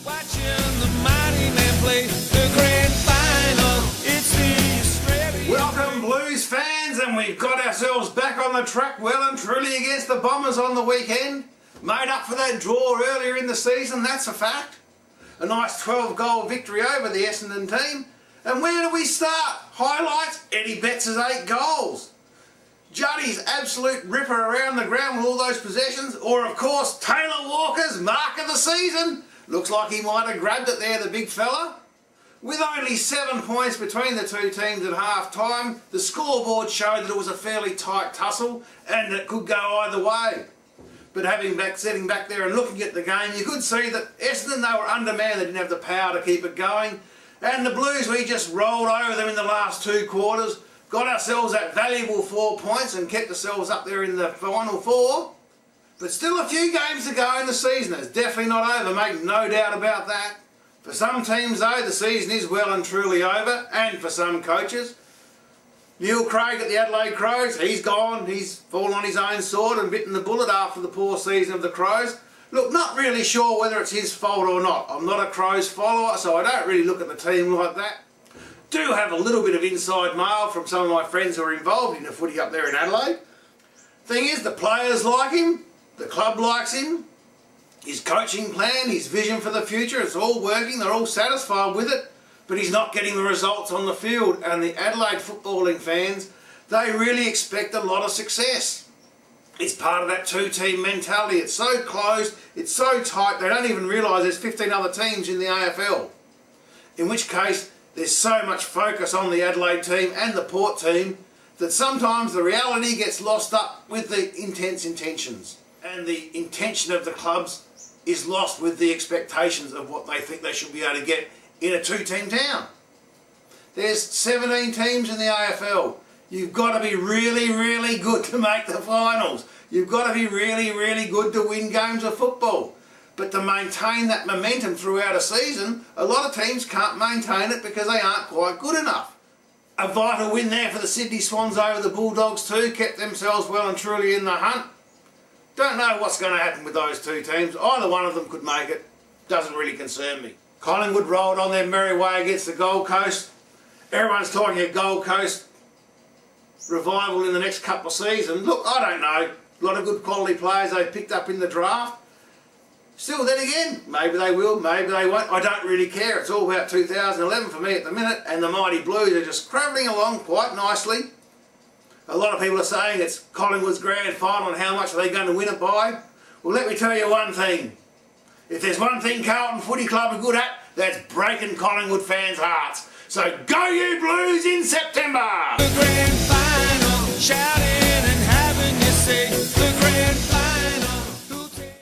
Watching the mighty men play the grand final. It's the Australian. Welcome Blues fans, and we've got ourselves back on the track well and truly against the Bombers on the weekend. Made up for that draw earlier in the season, that's a fact. A nice 12-goal victory over the Essendon team. And where do we start? Highlights, Eddie Betts' 8 goals. Juddy's absolute ripper around the ground with all those possessions. Or of course, Taylor Walker's mark of the season. Looks like he might have grabbed it there, the big fella. With only 7 points between the two teams at half-time, the scoreboard showed that it was a fairly tight tussle and it could go either way. But sitting back there and looking at the game, you could see that Essendon, they were undermanned, they didn't have the power to keep it going. And the Blues, we just rolled over them in the last 2 quarters, got ourselves that valuable 4 points and kept ourselves up there in the final 4. But still a few games to go in the season. It's definitely not over, make no doubt about that. For some teams though, the season is well and truly over, and for some coaches. Neil Craig at the Adelaide Crows, he's gone, he's fallen on his own sword and bitten the bullet after the poor season of the Crows. Look, not really sure whether it's his fault or not. I'm not a Crows follower, so I don't really look at the team like that. Do have a little bit of inside mail from some of my friends who are involved in the footy up there in Adelaide. Thing is, the players like him, the club likes him, his coaching plan, his vision for the future, it's all working, they're all satisfied with it, but he's not getting the results on the field. And the Adelaide footballing fans, they really expect a lot of success. It's part of that 2-team mentality. It's so closed, it's so tight, they don't even realise there's 15 other teams in the AFL. In which case, there's so much focus on the Adelaide team and the Port team that sometimes the reality gets lost up with the intense intentions. And the intention of the clubs is lost with the expectations of what they think they should be able to get in a 2-team town. There's 17 teams in the AFL. You've got to be really, really good to make the finals. You've got to be really, really good to win games of football. But to maintain that momentum throughout a season, a lot of teams can't maintain it because they aren't quite good enough. A vital win there for the Sydney Swans over the Bulldogs too, kept themselves well and truly in the hunt. Don't know what's going to happen with those 2 teams. Either one of them could make it. Doesn't really concern me. Collingwood rolled on their merry way against the Gold Coast. Everyone's talking a Gold Coast revival in the next couple of seasons. Look, I don't know. A lot of good quality players they've picked up in the draft. Still, then again, maybe they will, maybe they won't. I don't really care. It's all about 2011 for me at the minute, and the Mighty Blues are just travelling along quite nicely. A lot of people are saying it's Collingwood's grand final and how much are they going to win it by. Well, let me tell you one thing. If there's one thing Carlton Footy Club are good at, that's breaking Collingwood fans' hearts. So go you Blues in September!